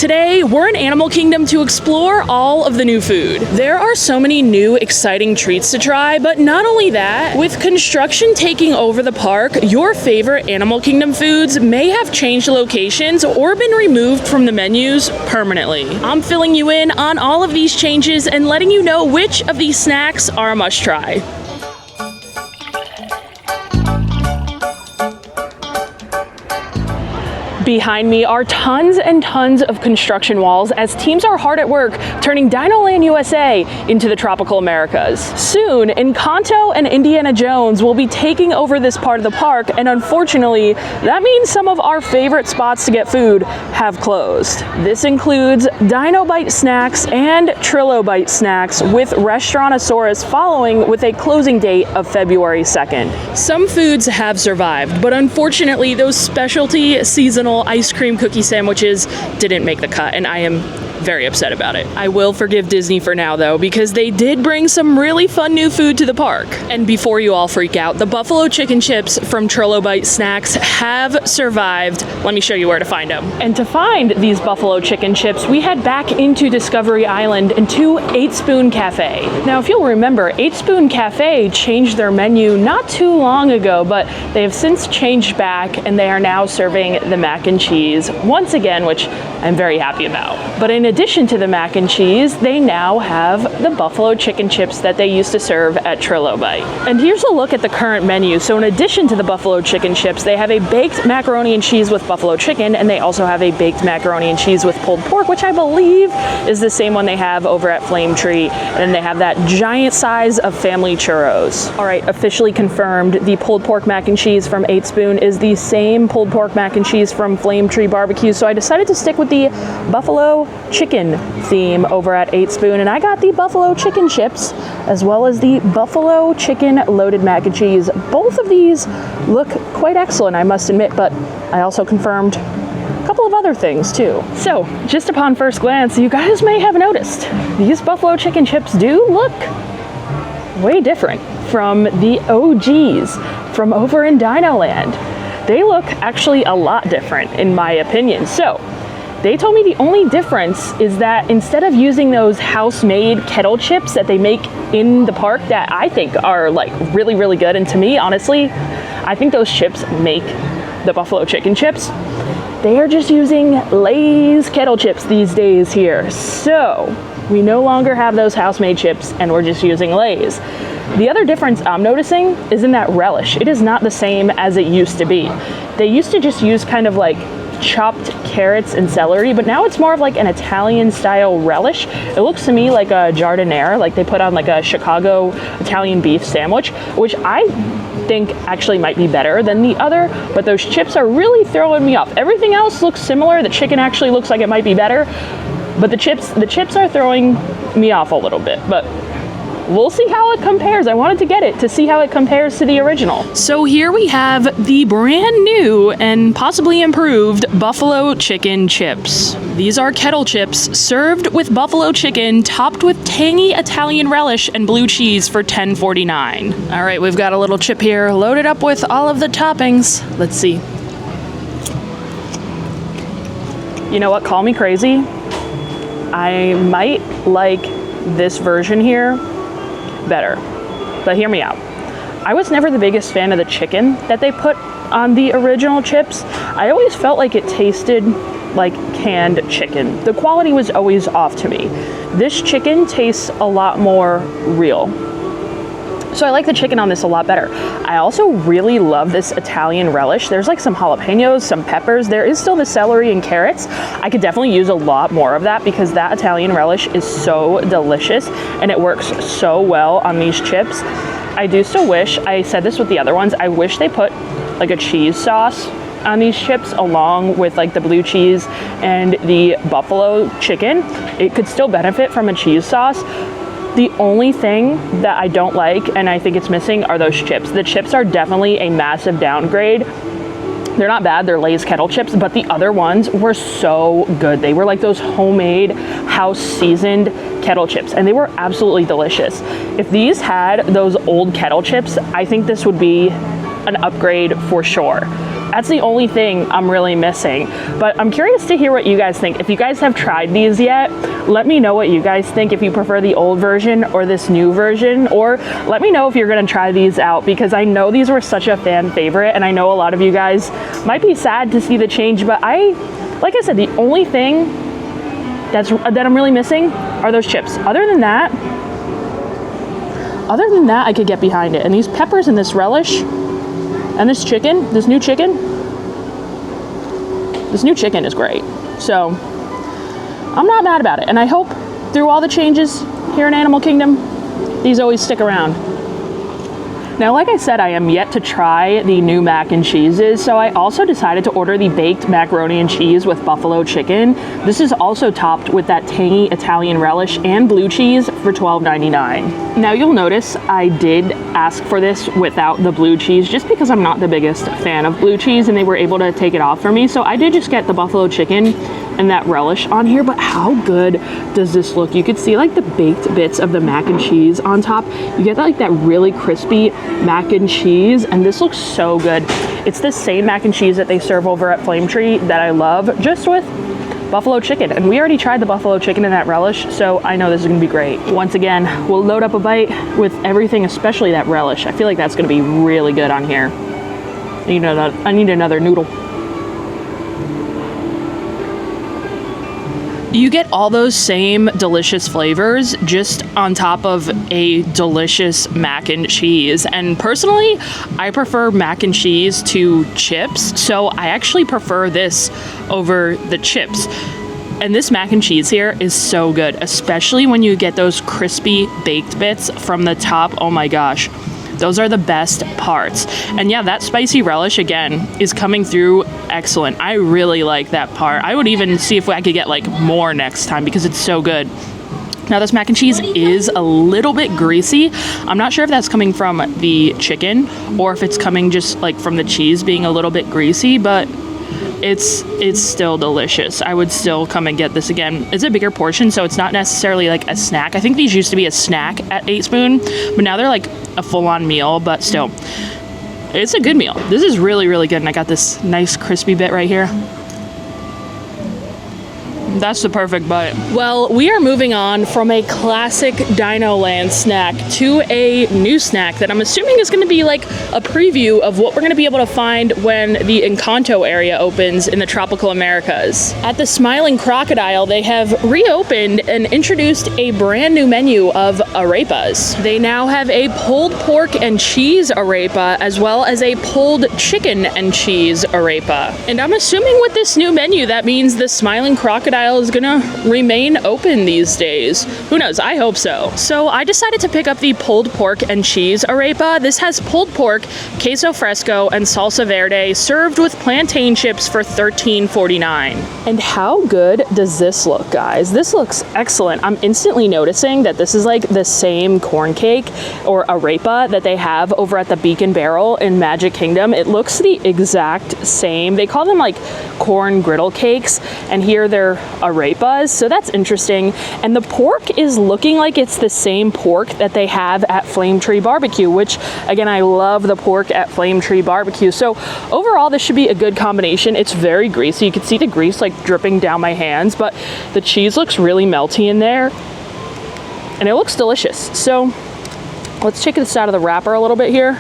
Today, we're in Animal Kingdom to explore all of the new food. There are so many new exciting treats to try, but not only that, with construction taking over the park, your favorite Animal Kingdom foods may have changed locations or been removed from the menus permanently. I'm filling you in on all of these changes and letting you know which of these snacks are a must-try. Behind me are tons and tons of construction walls as teams are hard at work turning Dinoland USA into the tropical Americas. Soon, Encanto and Indiana Jones will be taking over this part of the park, and unfortunately, that means some of our favorite spots to get food have closed. This includes Dino Bite Snacks and Trillo Bite Snacks, with Restaurantosaurus following with a closing date of February 2nd. Some foods have survived, but unfortunately, those specialty seasonal ice cream cookie sandwiches didn't make the cut, and I am very upset about it. I will forgive Disney for now though, because they did bring some really fun new food to the park. And before you all freak out, the buffalo chicken chips from Trillo Bite Snacks have survived. Let me show you where to find them. And to find these buffalo chicken chips, we head back into Discovery Island and to 8 Spoon Cafe. Now, if you'll remember, 8 Spoon Cafe changed their menu not too long ago, but they have since changed back and they are now serving the mac and cheese once again, which I'm very happy about. But in addition to the mac and cheese, they now have the buffalo chicken chips that they used to serve at Trillo Bite. And here's a look at the current menu. So in addition to the buffalo chicken chips, they have a baked macaroni and cheese with buffalo chicken, and they also have a baked macaroni and cheese with pulled pork, which I believe is the same one they have over at Flame Tree. And then they have that giant size of family churros. All right, officially confirmed, the pulled pork mac and cheese from 8 Spoon is the same pulled pork mac and cheese from Flame Tree Barbecue. So I decided to stick with the buffalo chicken theme over at 8 Spoon, and I got the buffalo chicken chips as well as the buffalo chicken loaded mac and cheese. Both of these look quite excellent, I must admit, but I also confirmed a couple of other things too. So just upon first glance, you guys may have noticed these buffalo chicken chips do look way different from the OGs from over in Dinoland. They look actually a lot different in my opinion. So they told me the only difference is that instead of using those house-made kettle chips that they make in the park that I think are like really, really good, and to me, honestly, I think those chips make the buffalo chicken chips, they are just using Lay's kettle chips these days here. So we no longer have those house-made chips and we're just using Lay's. The other difference I'm noticing is in that relish. It is not the same as it used to be. They used to just use kind of like chopped carrots and celery, but now it's more of like an Italian style relish. It looks to me like a giardiniera, like they put on like a Chicago Italian beef sandwich, which I think actually might be better than the other, but those chips are really throwing me off. Everything else looks similar. The chicken actually looks like it might be better, but the chips are throwing me off a little bit, but we'll see how it compares. I wanted to get it to see how it compares to the original. So here we have the brand new and possibly improved buffalo chicken chips. These are kettle chips served with buffalo chicken topped with tangy Italian relish and blue cheese for $10.49. All right, we've got a little chip here loaded up with all of the toppings. Let's see. You know what? Call me crazy. I might like this version here better, but hear me out. I was never the biggest fan of the chicken that they put on the original chips. I always felt like it tasted like canned chicken. The quality was always off to me. This chicken tastes a lot more real. So I like the chicken on this a lot better. I also really love this Italian relish. There's like some jalapenos, some peppers. There is still the celery and carrots. I could definitely use a lot more of that because that Italian relish is so delicious and it works so well on these chips. I do still wish, I said this with the other ones, I wish they put like a cheese sauce on these chips along with like the blue cheese and the buffalo chicken. It could still benefit from a cheese sauce. The only thing that I don't like, and I think it's missing, are those chips. The chips are definitely a massive downgrade. They're not bad, they're Lay's kettle chips, but the other ones were so good. They were like those homemade, house-seasoned kettle chips, and they were absolutely delicious. If these had those old kettle chips, I think this would be an upgrade for sure. That's the only thing I'm really missing. But I'm curious to hear what you guys think. If you guys have tried these yet, let me know what you guys think, if you prefer the old version or this new version, or let me know if you're gonna try these out, because I know these were such a fan favorite, and I know a lot of you guys might be sad to see the change, but like I said, the only thing that I'm really missing are those chips. Other than that, I could get behind it. And these peppers and this relish and this chicken, this new chicken is great. So I'm not mad about it. And I hope through all the changes here in Animal Kingdom, these always stick around. Now, like I said, I am yet to try the new mac and cheeses, so I also decided to order the baked macaroni and cheese with buffalo chicken. This is also topped with that tangy Italian relish and blue cheese for $12.99. Now, you'll notice I did ask for this without the blue cheese, just because I'm not the biggest fan of blue cheese, and they were able to take it off for me, so I did just get the buffalo chicken and that relish on here. But how good does this look? You could see like the baked bits of the mac and cheese on top. You get like that really crispy mac and cheese, and this looks so good. It's the same mac and cheese that they serve over at Flame Tree that I love, just with buffalo chicken. And we already tried the buffalo chicken and that relish, so I know this is gonna be great. Once again, we'll load up a bite with everything, especially that relish. I feel like that's gonna be really good on here. I need another noodle. You get all those same delicious flavors just on top of a delicious mac and cheese. And personally, I prefer mac and cheese to chips, so I actually prefer this over the chips. And this mac and cheese here is so good, especially when you get those crispy baked bits from the top. Oh my gosh. Those are the best parts. And yeah, that spicy relish, again, is coming through excellent. I really like that part. I would even see if I could get like more next time, because it's so good. Now, this mac and cheese is a little bit greasy. I'm not sure if that's coming from the chicken or if it's coming just like from the cheese being a little bit greasy, but it's still delicious. I would still come and get this again. It's a bigger portion, so it's not necessarily like a snack. I think these used to be a snack at 8 Spoon, but now they're like a full-on meal, but still, it's a good meal. This is really, really good, and I got this nice crispy bit right here. That's the perfect bite. Well, we are moving on from a classic Dinoland snack to a new snack that I'm assuming is going to be like a preview of what we're going to be able to find when the Encanto area opens in the tropical Americas. At the Smiling Crocodile, they have reopened and introduced a brand new menu of arepas. They now have a pulled pork and cheese arepa, as well as a pulled chicken and cheese arepa. And I'm assuming with this new menu, that means the Smiling Crocodile is gonna remain open these days. Who knows? I hope so. So I decided to pick up the pulled pork and cheese arepa. This has pulled pork, queso fresco, and salsa verde, served with plantain chips for $13.49. And how good does this look, guys? This looks excellent. I'm instantly noticing that this is like the same corn cake or arepa that they have over at the Beacon Barrel in Magic Kingdom. It looks the exact same. They call them like corn griddle cakes, and here they're arepas, so that's interesting. And the pork is looking like it's the same pork that they have at Flame Tree Barbecue, which again, I love the pork at Flame Tree Barbecue. So overall, this should be a good combination. It's very greasy. You can see the grease like dripping down my hands, but the cheese looks really melty in there, and it looks delicious. So let's take this out of the wrapper a little bit here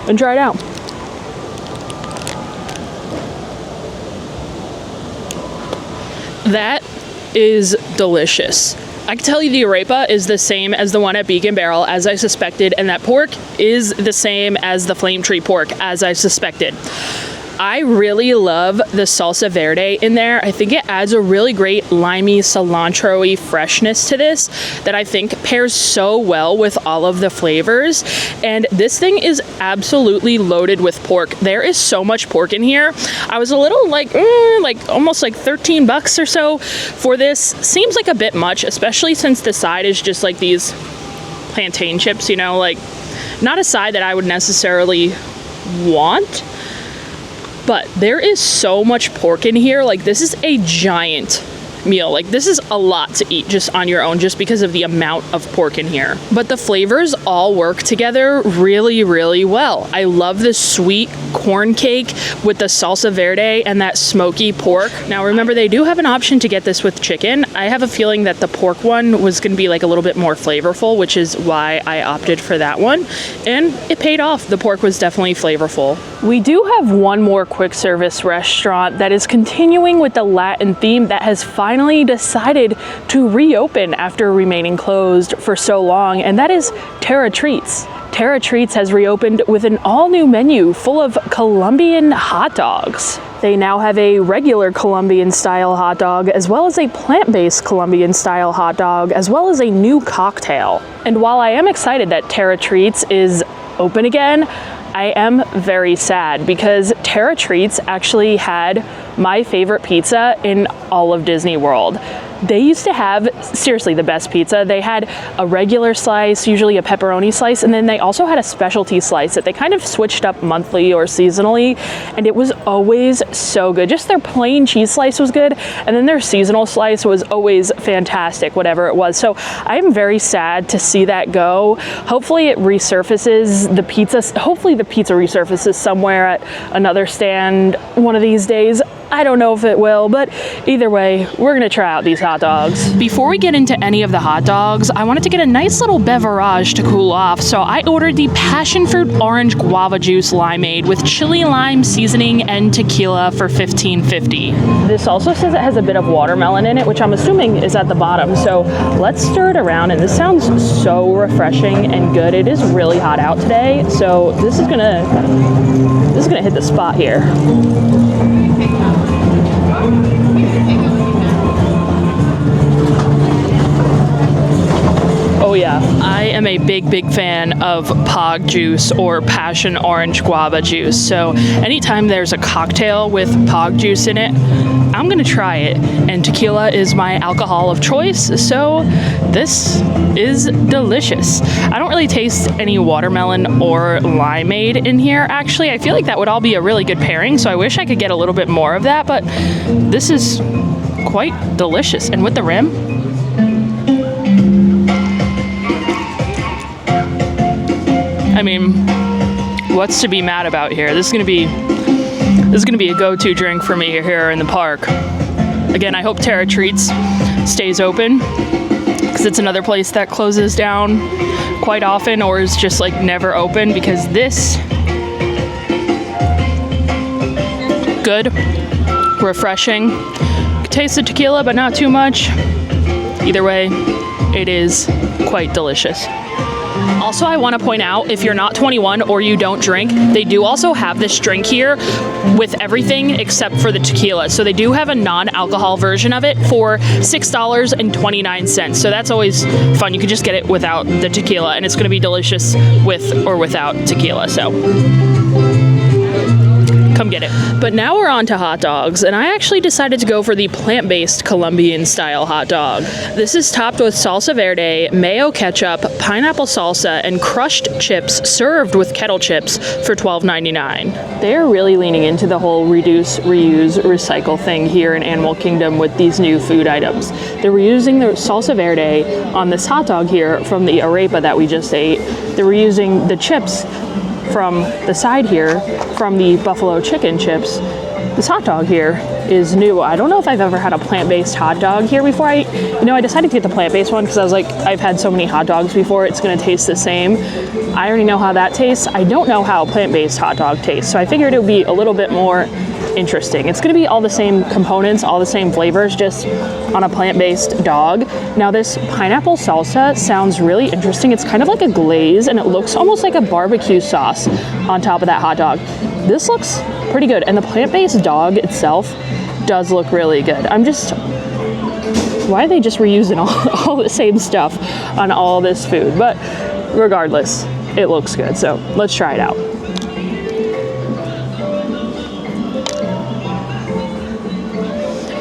and try it out. That is delicious. I can tell you the arepa is the same as the one at Beacon Barrel, as I suspected, and that pork is the same as the Flame Tree pork, as I suspected. I really love the salsa verde in there. I think it adds a really great limey, cilantro-y freshness to this that I think pairs so well with all of the flavors. And this thing is absolutely loaded with pork. There is so much pork in here. I was a little like almost like $13 or so for this. Seems like a bit much, especially since the side is just like these plantain chips, you know, like not a side that I would necessarily want. But there is so much pork in here. Like, this is a giant meal. Like, this is a lot to eat just on your own, just because of the amount of pork in here. But the flavors all work together really, really well. I love this sweet corn cake with the salsa verde and that smoky pork. Now remember, they do have an option to get this with chicken. I have a feeling that the pork one was going to be like a little bit more flavorful, which is why I opted for that one. And it paid off. The pork was definitely flavorful. We do have one more quick service restaurant that is continuing with the Latin theme that has finally decided to reopen after remaining closed for so long, and that is Terra Treats. Terra Treats has reopened with an all-new menu full of Colombian hot dogs. They now have a regular Colombian-style hot dog, as well as a plant-based Colombian-style hot dog, as well as a new cocktail. And while I am excited that Terra Treats is open again, I am very sad because Terra Treats actually had my favorite pizza in all of Disney World. They used to have, seriously, the best pizza. They had a regular slice, usually a pepperoni slice, and then they also had a specialty slice that they kind of switched up monthly or seasonally, and it was always so good. Just their plain cheese slice was good, and then their seasonal slice was always fantastic, whatever it was. So I'm very sad to see that go. Hopefully it resurfaces the pizza. Hopefully the pizza resurfaces somewhere at another stand one of these days. I don't know if it will, but either way, we're gonna try out these hot dogs. Before we get into any of the hot dogs, I wanted to get a nice little beverage to cool off, so I ordered the passion fruit orange guava juice limeade with chili lime seasoning and tequila for $15.50. This also says it has a bit of watermelon in it, which I'm assuming is at the bottom, so let's stir it around, and this sounds so refreshing and good. It is really hot out today, so this is gonna hit the spot here. Oh yeah, I am a big fan of Pog juice or passion orange guava juice. So anytime there's a cocktail with Pog juice in it, I'm gonna try it. And tequila is my alcohol of choice, so this is delicious. I don't really taste any watermelon or limeade in here, actually. I feel like that would all be a really good pairing, so I wish I could get a little bit more of that, but this is quite delicious. And with the rim, I mean, what's to be mad about here? This is gonna be a go-to drink for me here in the park. Again, I hope Terra Treats stays open, because it's another place that closes down quite often or is just like never open, because this, good, refreshing, taste the tequila but not too much. Either way, it is quite delicious. Also, I want to point out, if you're not 21 or you don't drink, they do also have this drink here with everything except for the tequila. So they do have a non-alcohol version of it for $6.29. So that's always fun. You can just get it without the tequila, and it's going to be delicious with or without tequila. So come get it. But now we're on to hot dogs, and I actually decided to go for the plant-based Colombian style hot dog. This is topped with salsa verde, mayo ketchup, pineapple salsa, and crushed chips served with kettle chips for $12.99. They're really leaning into the whole reduce, reuse, recycle thing here in Animal Kingdom with these new food items. They're reusing the salsa verde on this hot dog here from the arepa that we just ate. They're reusing the chips from the side here from the buffalo chicken chips. This hot dog here is new. I don't know if I've ever had a plant-based hot dog here before. I decided to get the plant-based one because I was like, I've had so many hot dogs before, it's gonna taste the same. I already know how that tastes. I don't know how a plant-based hot dog tastes, so I figured it would be a little bit more interesting. It's gonna be all the same components, all the same flavors, just on a plant-based dog. Now this pineapple salsa sounds really interesting. It's kind of like a glaze, and it looks almost like a barbecue sauce on top of that hot dog. This looks pretty good, and the plant-based dog itself does look really good. Why are they just reusing all the same stuff on all this food? But regardless, it looks good, so let's try it out.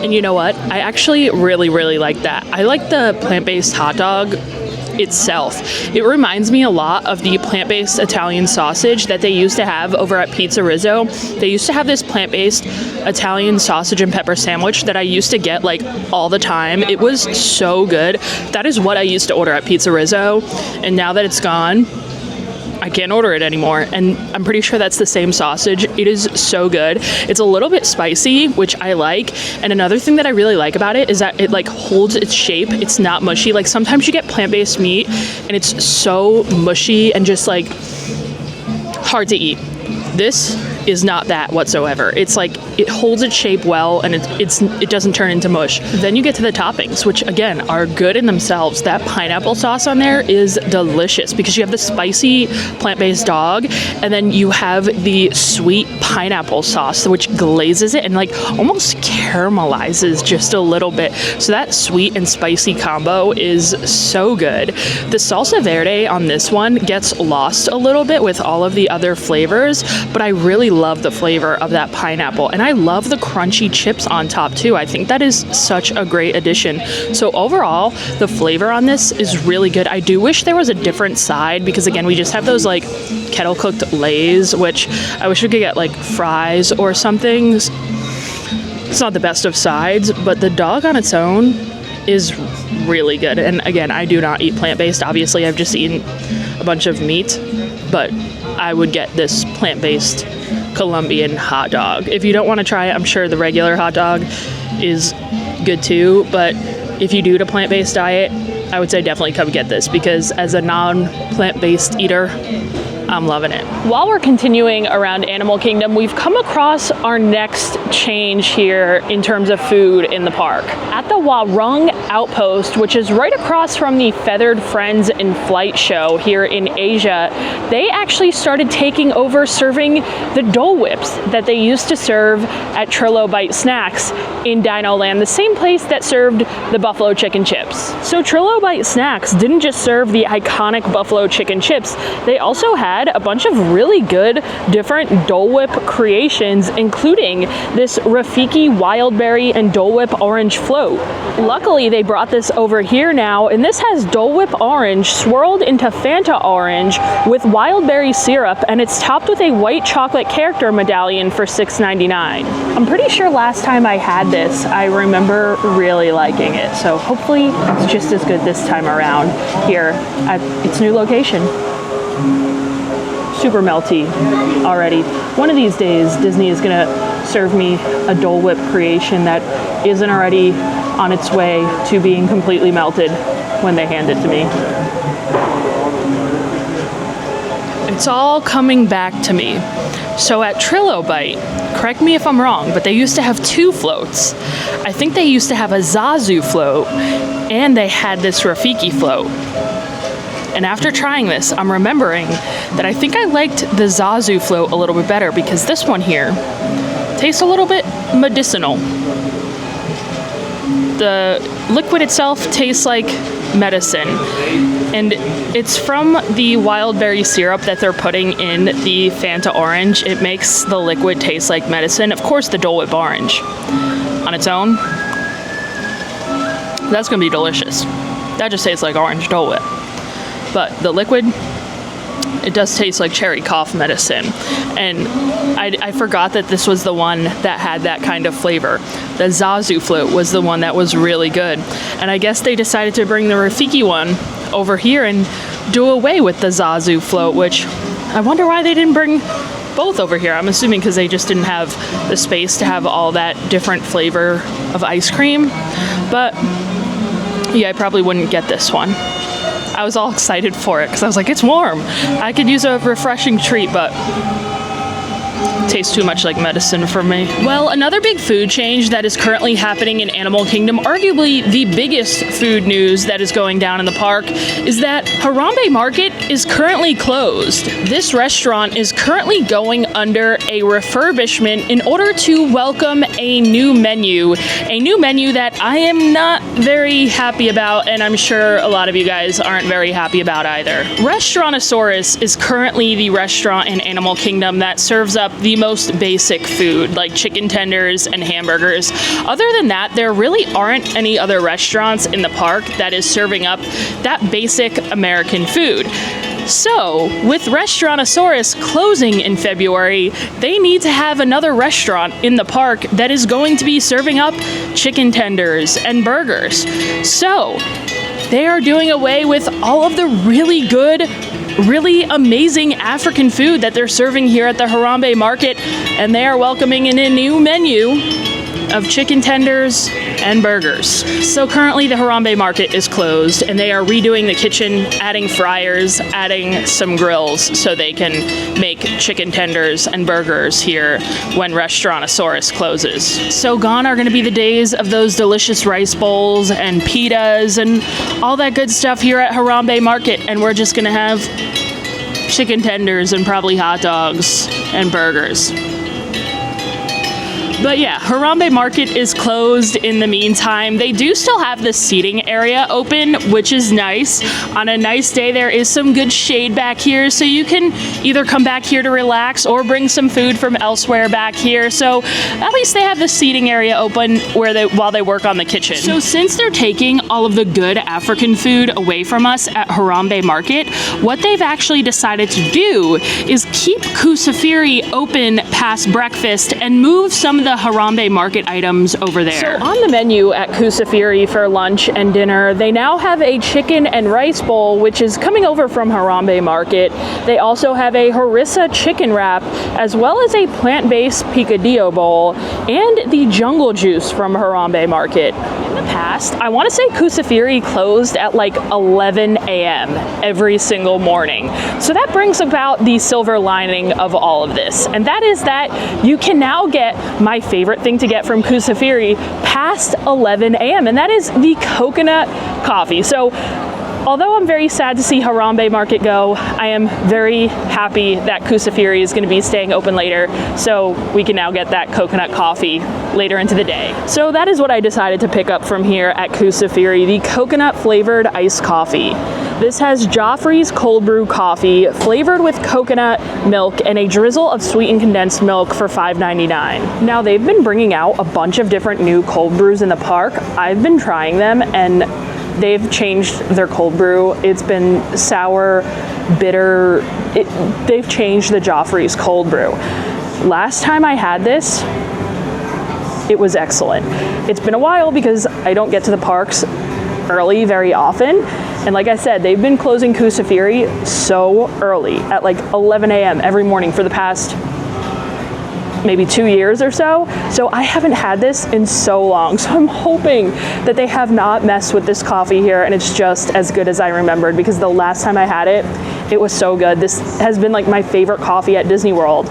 And you know what? I actually really like that. I like the plant-based hot dog itself. It reminds me a lot of the plant-based Italian sausage that they used to have over at Pizza Rizzo. They used to have this plant-based Italian sausage and pepper sandwich that I used to get like all the time. It was so good. That is what I used to order at Pizza Rizzo, and now that it's gone, I can't order it anymore, and I'm pretty sure that's the same sausage. It is so good. It's a little bit spicy, which I like, and another thing that I really like about it is that it like holds its shape. It's not mushy. Like sometimes you get plant-based meat and it's so mushy and just like hard to eat. This is not that whatsoever. It's like it holds its shape well, and it doesn't turn into mush. Then you get to the toppings, which again are good in themselves. That pineapple sauce on there is delicious because you have the spicy plant-based dog, and then you have the sweet pineapple sauce which glazes it and like almost caramelizes just a little bit. So that sweet and spicy combo is so good. The salsa verde on this one gets lost a little bit with all of the other flavors, but I really love the flavor of that pineapple, and I love the crunchy chips on top too. I think that is such a great addition. So overall, the flavor on this is really good. I do wish there was a different side because again, we just have those like kettle cooked Lays, which I wish we could get like fries or something. It's not the best of sides, but the dog on its own is really good. And again, I do not eat plant-based. Obviously, I've just eaten a bunch of meat, but I would get this plant-based Colombian hot dog. If you don't want to try it, I'm sure the regular hot dog is good too, but if you do a plant-based diet, I would say definitely come get this because as a non-plant-based eater, I'm loving it. While we're continuing around Animal Kingdom, we've come across our next change here in terms of food in the park. At the Warung Outpost, which is right across from the Feathered Friends in Flight show here in Asia, they actually started taking over serving the Dole Whips that they used to serve at Trillo Bite Snacks in Dinoland, the same place that served the buffalo chicken chips. So Trillo Bite Snacks didn't just serve the iconic buffalo chicken chips, they also had a bunch of really good different Dole Whip creations, including this Rafiki Wildberry and Dole Whip Orange Float. Luckily, they brought this over here now, and this has Dole Whip Orange swirled into Fanta Orange with Wildberry syrup, and it's topped with a white chocolate character medallion for $6.99. I'm pretty sure last time I had this, I remember really liking it, so hopefully it's just as good this time around here at its new location. Super melty already. One of these days, Disney is gonna serve me a Dole Whip creation that isn't already on its way to being completely melted when they hand it to me. It's all coming back to me. So at Trillo Bite, correct me if I'm wrong, but they used to have two floats. I think they used to have a Zazu float, and they had this Rafiki float. And after trying this, I'm remembering that I think I liked the Zazu float a little bit better because this one here tastes a little bit medicinal. The liquid itself tastes like medicine, and it's from the wildberry syrup that they're putting in the Fanta Orange. It makes the liquid taste like medicine. Of course, the Dole Whip Orange on its own, that's gonna be delicious. That just tastes like orange Dole Whip. But the liquid, it does taste like cherry cough medicine. And I forgot that this was the one that had that kind of flavor. The Zazu float was the one that was really good. And I guess they decided to bring the Rafiki one over here and do away with the Zazu float, which I wonder why they didn't bring both over here. I'm assuming because they just didn't have the space to have all that different flavor of ice cream. But yeah, I probably wouldn't get this one. I was all excited for it because I was like, it's warm. I could use a refreshing treat, but it tastes too much like medicine for me. Well, another big food change that is currently happening in Animal Kingdom, arguably the biggest food news that is going down in the park, is that Harambe Market is currently closed. This restaurant is currently going under a refurbishment in order to welcome a new menu that I am not very happy about, and I'm sure a lot of you guys aren't very happy about either. Restaurantosaurus is currently the restaurant in Animal Kingdom that serves up the most basic food, like chicken tenders and hamburgers. Other than that, there really aren't any other restaurants in the park that is serving up that basic American food. So, with Restaurantosaurus closing in February, they need to have another restaurant in the park that is going to be serving up chicken tenders and burgers. So, they are doing away with all of the really good, really amazing African food that they're serving here at the Harambe market, and they are welcoming in a new menu of chicken tenders and burgers. So currently the Harambe market is closed and they are redoing the kitchen, adding fryers, adding some grills so they can make chicken tenders and burgers here when Restaurantosaurus closes. So gone are going to be the days of those delicious rice bowls and pitas and all that good stuff here at Harambe market, and we're just going to have chicken tenders and probably hot dogs and burgers. But yeah, Harambe Market is closed in the meantime. They do still have the seating area open, which is nice. On a nice day, there is some good shade back here, so you can either come back here to relax or bring some food from elsewhere back here. So at least they have the seating area open while they work on the kitchen. So since they're taking all of the good African food away from us at Harambe Market, what they've actually decided to do is keep Kusafiri open past breakfast and move some of the Harambe market items over there. So on the menu at Kusafiri for lunch and dinner, they now have a chicken and rice bowl, which is coming over from Harambe market. They also have a harissa chicken wrap, as well as a plant-based picadillo bowl, and the jungle juice from Harambe market. In the past, I want to say Kusafiri closed at like 11 a.m. every single morning. So that brings about the silver lining of all of this, and that is that you can now get my favorite thing to get from Kusafiri past 11 a.m. and that is the coconut coffee. So although I'm very sad to see Harambe Market go, I am very happy that Kusafiri is going to be staying open later, so we can now get that coconut coffee later into the day. So that is what I decided to pick up from here at Kusafiri, the coconut flavored iced coffee. This has Joffrey's cold brew coffee flavored with coconut milk and a drizzle of sweetened condensed milk for $5.99. Now they've been bringing out a bunch of different new cold brews in the park. I've been trying them and they've changed their cold brew. It's been sour, bitter. They've changed the Joffrey's cold brew. Last time I had this, it was excellent. It's been a while because I don't get to the parks early very often. And like I said, they've been closing Kusafiri so early at like 11 a.m. every morning for the past maybe 2 years or so. So I haven't had this in so long. So I'm hoping that they have not messed with this coffee here and it's just as good as I remembered, because the last time I had it, it was so good. This has been like my favorite coffee at Disney World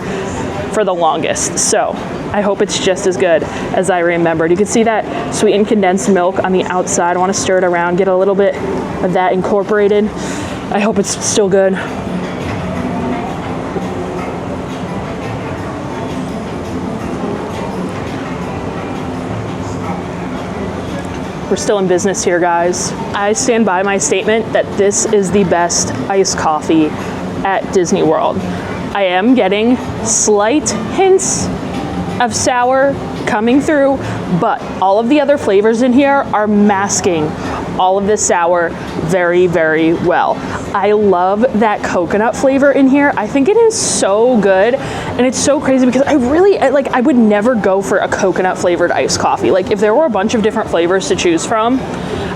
for the longest. So I hope it's just as good as I remembered. You can see that sweetened condensed milk on the outside. I want to stir it around, get a little bit of that incorporated. I hope it's still good. We're still in business here, guys. I stand by my statement that this is the best iced coffee at Disney World. I am getting slight hints of sour coming through, but all of the other flavors in here are masking all of the sour very, very well. I love that coconut flavor in here. I think it is so good, and it's so crazy because I would never go for a coconut flavored iced coffee. Like if there were a bunch of different flavors to choose from,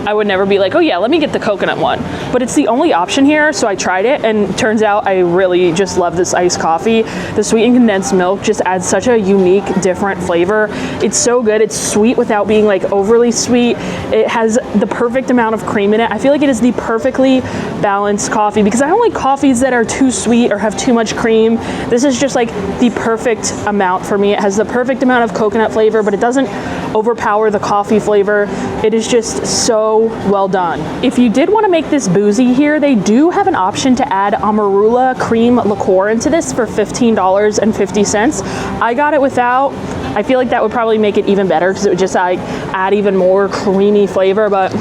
I would never be like, oh yeah, let me get the coconut one. But it's the only option here, so I tried it, and turns out I really just love this iced coffee. The sweetened condensed milk just adds such a unique, different flavor. It's so good. It's sweet without being like overly sweet. It has the perfect amount of cream in it. I feel like it is the perfectly balanced coffee because I don't like coffees that are too sweet or have too much cream. This is just like the perfect amount for me. It has the perfect amount of coconut flavor, but it doesn't overpower the coffee flavor. It is just so well done. If you did want to make this boozy here, they do have an option to add Amarula cream liqueur into this for $15.50. I got it without. I feel like that would probably make it even better because it would just like add even more creamy flavor, but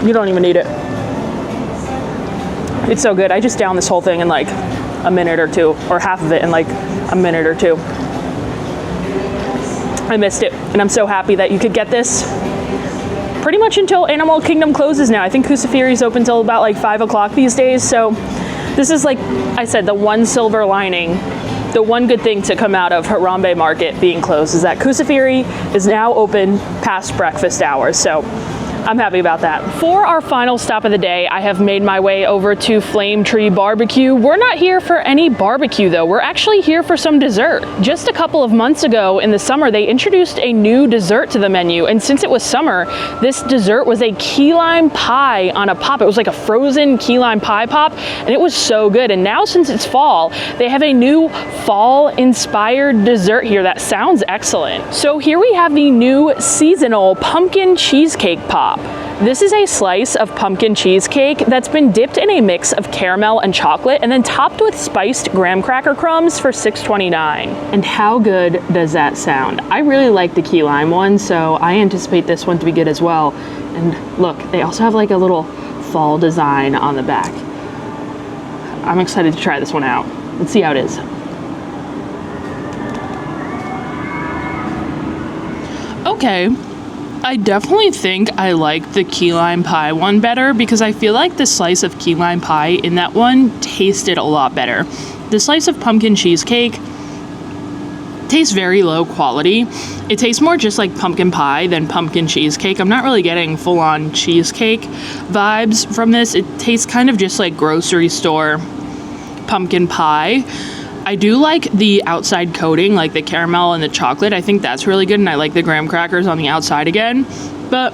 you don't even need it. It's so good. I just downed this whole thing in like a minute or two, or half of it in like a minute or two. I missed it, and I'm so happy that you could get this pretty much until Animal Kingdom closes now. I think Kusafiri is open till about like 5 o'clock these days, so this is, like I said, the one silver lining, the one good thing to come out of Harambe Market being closed is that Kusafiri is now open past breakfast hours, so I'm happy about that. For our final stop of the day, I have made my way over to Flame Tree Barbecue. We're not here for any barbecue though. We're actually here for some dessert. Just a couple of months ago in the summer, they introduced a new dessert to the menu. And since it was summer, this dessert was a key lime pie on a pop. It was like a frozen key lime pie pop, and it was so good. And now since it's fall, they have a new fall inspired dessert here that sounds excellent. So here we have the new seasonal pumpkin cheesecake pop. This is a slice of pumpkin cheesecake that's been dipped in a mix of caramel and chocolate and then topped with spiced graham cracker crumbs for $6.29. And how good does that sound? I really like the key lime one, so I anticipate this one to be good as well. And look, they also have like a little fall design on the back. I'm excited to try this one out. Let's see how it is. Okay. I definitely think I like the key lime pie one better because I feel like the slice of key lime pie in that one tasted a lot better. The slice of pumpkin cheesecake tastes very low quality. It tastes more just like pumpkin pie than pumpkin cheesecake. I'm not really getting full-on cheesecake vibes from this. It tastes kind of just like grocery store pumpkin pie. I do like the outside coating, like the caramel and the chocolate. I think that's really good, and I like the graham crackers on the outside again. But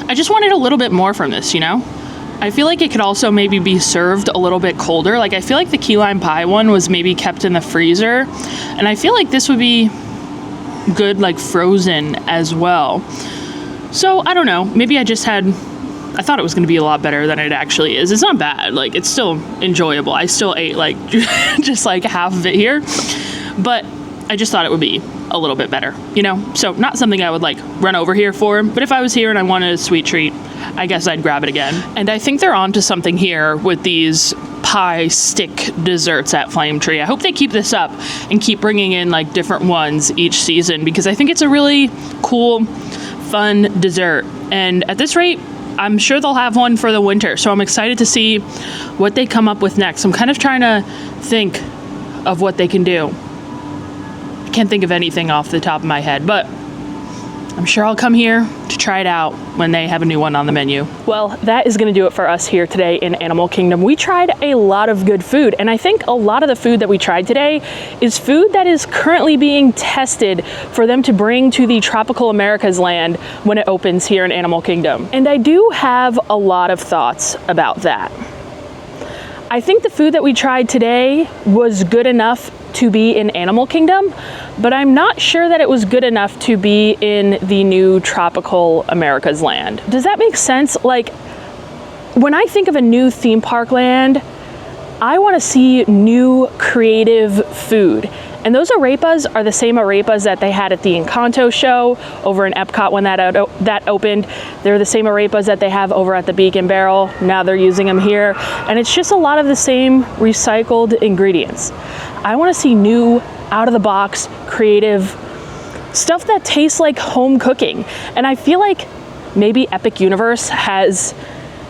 I just wanted a little bit more from this, you know? I feel like it could also maybe be served a little bit colder. Like, I feel like the key lime pie one was maybe kept in the freezer, and I feel like this would be good, like, frozen as well. So, I don't know. Maybe I thought it was going to be a lot better than it actually is. It's not bad. Like, it's still enjoyable. I still ate like just like half of it here, but I just thought it would be a little bit better, you know? So not something I would like run over here for, but if I was here and I wanted a sweet treat, I guess I'd grab it again. And I think they're onto something here with these pie stick desserts at Flame Tree. I hope they keep this up and keep bringing in like different ones each season, because I think it's a really cool, fun dessert. And at this rate, I'm sure they'll have one for the winter, so I'm excited to see what they come up with next. I'm kind of trying to think of what they can do. I can't think of anything off the top of my head, but I'm sure I'll come here to try it out when they have a new one on the menu. Well, that is going to do it for us here today in Animal Kingdom. We tried a lot of good food, and I think a lot of the food that we tried today is food that is currently being tested for them to bring to the Tropical Americas land when it opens here in Animal Kingdom. And I do have a lot of thoughts about that. I think the food that we tried today was good enough to be in Animal Kingdom, but I'm not sure that it was good enough to be in the new Tropical Americas land. Does that make sense? Like, when I think of a new theme park land, I want to see new creative food. And those arepas are the same arepas that they had at the Encanto show over in Epcot when that opened. They're the same arepas that they have over at the Beacon Barrel. Now they're using them here. And it's just a lot of the same recycled ingredients. I want to see new, out-of-the-box, creative stuff that tastes like home cooking. And I feel like maybe Epic Universe has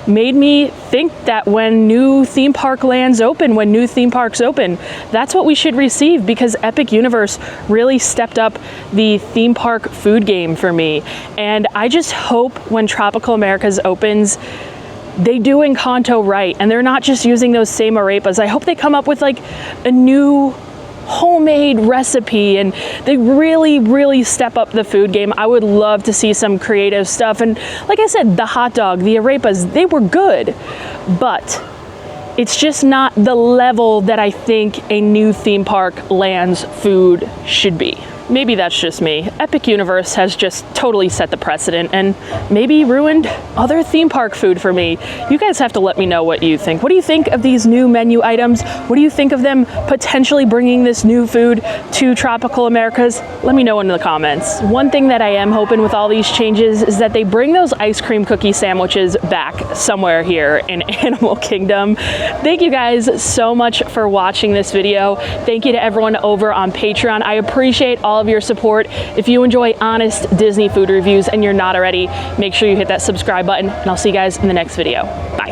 made me think that when new theme park lands open, when new theme parks open, that's what we should receive, because Epic Universe really stepped up the theme park food game for me. And I just hope when Tropical Americas opens, they do Encanto right, and they're not just using those same arepas. I hope they come up with like a new homemade recipe and they really step up the food game. I would love to see some creative stuff. And like I said, the hot dog, the arepas, they were good, but it's just not the level that I think a new theme park land's food should be. maybe that's just me. Epic Universe has just totally set the precedent and maybe ruined other theme park food for me. You guys have to let me know what you think. What do you think of these new menu items? What do you think of them potentially bringing this new food to Tropical Americas? Let me know in the comments. One thing that I am hoping with all these changes is that they bring those ice cream cookie sandwiches back somewhere here in Animal Kingdom. Thank you guys so much for watching this video. Thank you to everyone over on Patreon. I appreciate all of your support. If you enjoy honest Disney food reviews and you're not already, make sure you hit that subscribe button, and I'll see you guys in the next video. Bye.